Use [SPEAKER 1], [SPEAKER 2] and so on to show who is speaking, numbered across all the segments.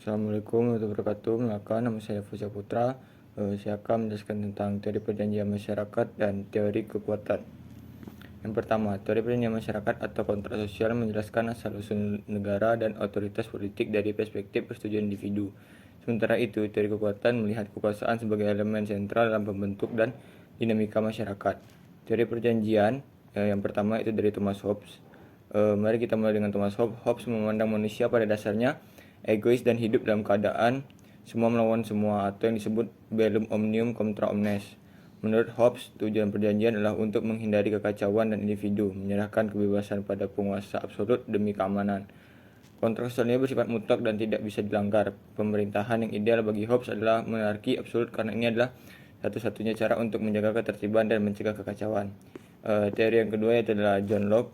[SPEAKER 1] Assalamualaikum warahmatullahi wabarakatuh. Maka nama saya Fuzia Putra. Saya akan menjelaskan tentang teori perjanjian masyarakat dan teori kekuatan. Yang pertama, teori perjanjian masyarakat atau kontrak sosial menjelaskan asal-usul negara dan otoritas politik dari perspektif persetujuan individu. Sementara itu, teori kekuatan melihat kekuasaan sebagai elemen sentral dalam pembentuk dan dinamika masyarakat. Teori perjanjian yang pertama itu dari Thomas Hobbes. Mari kita mulai dengan Thomas Hobbes. Hobbes memandang manusia pada dasarnya egois dan hidup dalam keadaan semua melawan semua, atau yang disebut bellum omnium contra omnes. Menurut Hobbes, tujuan perjanjian adalah untuk menghindari kekacauan dan individu, menyerahkan kebebasan pada penguasa absolut demi keamanan. Kontrak sosial ini bersifat mutlak dan tidak bisa dilanggar. Pemerintahan yang ideal bagi Hobbes adalah monarki absolut karena ini adalah satu-satunya cara untuk menjaga ketertiban dan mencegah kekacauan. Teori yang kedua yaitu adalah John Locke.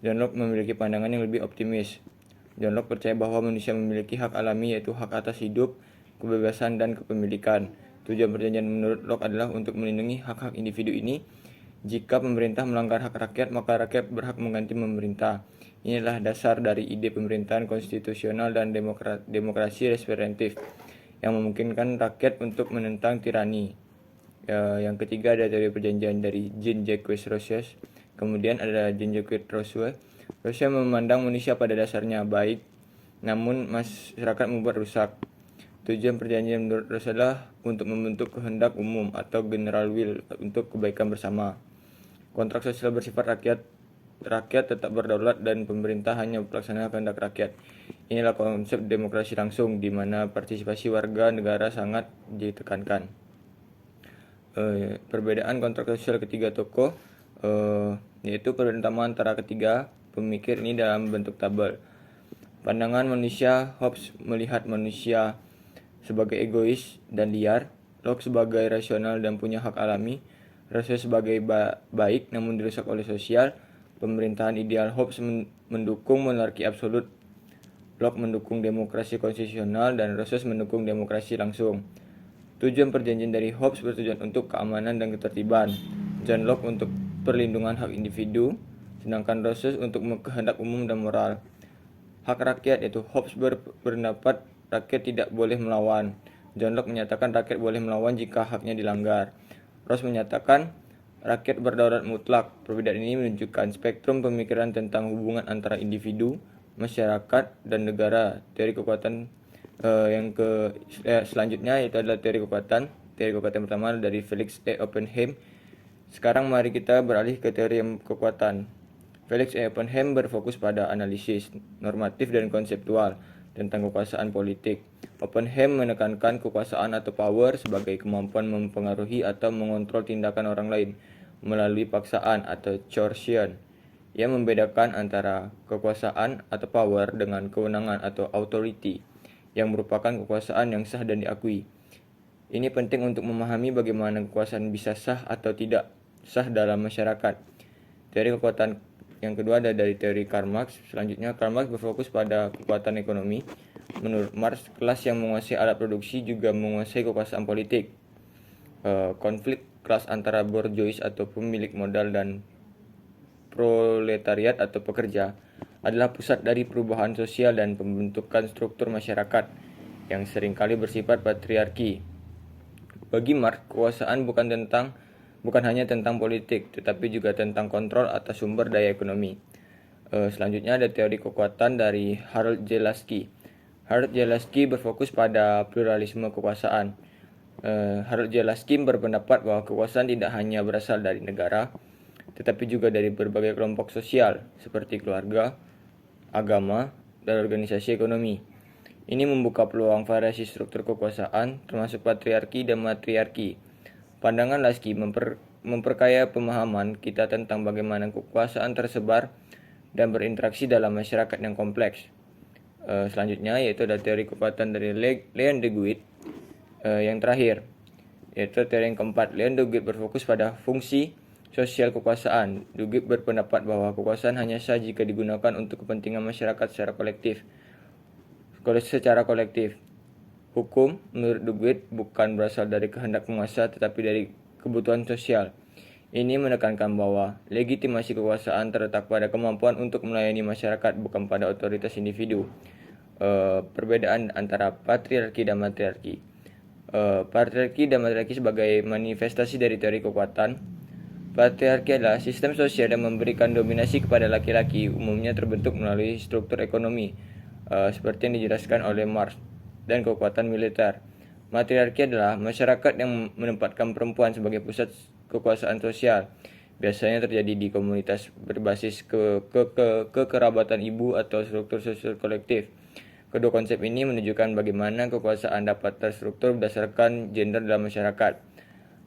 [SPEAKER 1] John Locke memiliki pandangan yang lebih optimis. John Locke percaya bahwa manusia memiliki hak alami, yaitu hak atas hidup, kebebasan, dan kepemilikan. Tujuan perjanjian menurut Locke adalah untuk melindungi hak-hak individu ini. Jika pemerintah melanggar hak rakyat, maka rakyat berhak mengganti pemerintah. Inilah dasar dari ide pemerintahan konstitusional dan demokrasi representatif yang memungkinkan rakyat untuk menentang tirani. Yang ketiga ada teori perjanjian dari Jean-Jacques Rousseau. Kemudian ada Jean-Jacques Rousseau. Rousseau memandang manusia pada dasarnya baik, namun masyarakat membuat rusak. Tujuan perjanjian menurut Rousseau adalah untuk membentuk kehendak umum atau general will untuk kebaikan bersama. Kontrak sosial bersifat rakyat tetap berdaulat dan pemerintah hanya melaksanakan kehendak rakyat. Inilah konsep demokrasi langsung, di mana partisipasi warga negara sangat ditekankan. Perbedaan kontrak sosial ketiga tokoh yaitu perbedaan utama antara ketiga pemikir ini dalam bentuk tabel. Pandangan manusia, Hobbes melihat manusia sebagai egois dan liar, Locke sebagai rasional dan punya hak alami, Rousseau sebagai baik namun dirusak oleh sosial. Pemerintahan ideal, Hobbes mendukung monarki absolut, Locke mendukung demokrasi konstitusional, dan Rousseau mendukung demokrasi langsung. Tujuan perjanjian dari Hobbes bertujuan untuk keamanan dan ketertiban, John Locke untuk perlindungan hak individu, sedangkan Rousseau untuk kehendak umum dan moral. Hak rakyat, yaitu Hobbes berpendapat rakyat tidak boleh melawan. John Locke menyatakan rakyat boleh melawan jika haknya dilanggar. Rousseau menyatakan rakyat berdaulat mutlak. Perbedaan ini menunjukkan spektrum pemikiran tentang hubungan antara individu, masyarakat, dan negara. Teori kekuatan selanjutnya yaitu adalah teori kekuatan. Teori kekuatan pertama dari Felix E. Oppenheim. Sekarang mari kita beralih ke teori kekuatan. Felix E. Oppenheim berfokus pada analisis normatif dan konseptual tentang kekuasaan politik. Oppenheim menekankan kekuasaan atau power sebagai kemampuan mempengaruhi atau mengontrol tindakan orang lain melalui paksaan atau coercion. Ia membedakan antara kekuasaan atau power dengan kewenangan atau authority, yang merupakan kekuasaan yang sah dan diakui. Ini penting untuk memahami bagaimana kekuasaan bisa sah atau tidak sah dalam masyarakat. Teori kekuatan yang kedua ada dari teori Karl Marx. Selanjutnya, Karl Marx berfokus pada kekuatan ekonomi. Menurut Marx, kelas yang menguasai alat produksi juga menguasai kekuasaan politik. Konflik kelas antara bourgeois atau pemilik modal dan proletariat atau pekerja adalah pusat dari perubahan sosial dan pembentukan struktur masyarakat yang seringkali bersifat patriarki. Bagi Marx, kekuasaan bukan hanya tentang politik, tetapi juga tentang kontrol atas sumber daya ekonomi. Selanjutnya ada teori kekuatan dari Harold J. Lasky. Harold J. Lasky berfokus pada pluralisme kekuasaan. Harold J. Lasky berpendapat bahwa kekuasaan tidak hanya berasal dari negara, tetapi juga dari berbagai kelompok sosial seperti keluarga, agama, dan organisasi ekonomi. Ini membuka peluang variasi struktur kekuasaan, termasuk patriarki dan matriarki. Pandangan Lasky memperkaya pemahaman kita tentang bagaimana kekuasaan tersebar dan berinteraksi dalam masyarakat yang kompleks. Selanjutnya yaitu ada teori kekuatan dari Leon de Guit. Yang terakhir yaitu teori yang keempat. Leon de Guit berfokus pada fungsi sosial kekuasaan. De Guit berpendapat bahwa kekuasaan hanya sah jika digunakan untuk kepentingan masyarakat secara kolektif. Hukum, menurut De Guit, bukan berasal dari kehendak penguasa tetapi dari kebutuhan sosial. Ini menekankan bahwa legitimasi kekuasaan terletak pada kemampuan untuk melayani masyarakat, bukan pada otoritas individu. perbedaan antara patriarki dan matriarki. Patriarki dan matriarki sebagai manifestasi dari teori kekuatan. Patriarki adalah sistem sosial yang memberikan dominasi kepada laki-laki, umumnya terbentuk melalui struktur ekonomi, seperti yang dijelaskan oleh Marx, dan kekuatan militer. Matriarki adalah masyarakat yang menempatkan perempuan sebagai pusat kekuasaan sosial. Biasanya terjadi di komunitas berbasis kekerabatan ibu atau struktur sosial kolektif. Kedua konsep ini menunjukkan bagaimana kekuasaan dapat terstruktur berdasarkan gender dalam masyarakat.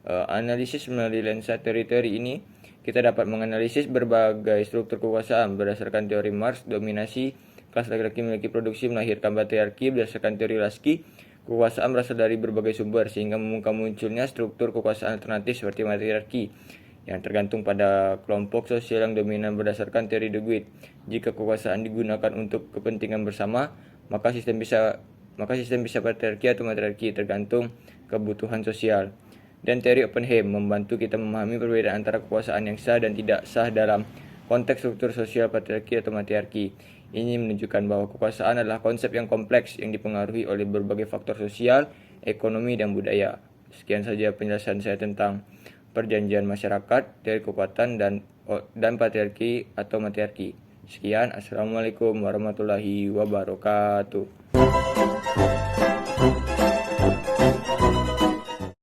[SPEAKER 1] Analisis melalui lensa teori-teori ini, kita dapat menganalisis berbagai struktur kekuasaan berdasarkan teori Marx. Dominasi kelas laki-laki memiliki produksi melahirkan patriarki. Berdasarkan teori Lasky, kekuasaan berasal dari berbagai sumber sehingga memungkinkan munculnya struktur kekuasaan alternatif seperti matriarki yang tergantung pada kelompok sosial yang dominan. Berdasarkan teori De Guit, jika kekuasaan digunakan untuk kepentingan bersama, maka sistem bisa patriarki atau matriarki, tergantung kebutuhan sosial. Dan teori Oppenheim membantu kita memahami perbedaan antara kekuasaan yang sah dan tidak sah dalam konteks struktur sosial patriarki atau matriarki. Ini menunjukkan bahwa kekuasaan adalah konsep yang kompleks yang dipengaruhi oleh berbagai faktor sosial, ekonomi, dan budaya. Sekian saja penjelasan saya tentang perjanjian masyarakat, teori kekuatan, dan patriarki atau matriarki. Sekian, Assalamualaikum warahmatullahi wabarakatuh.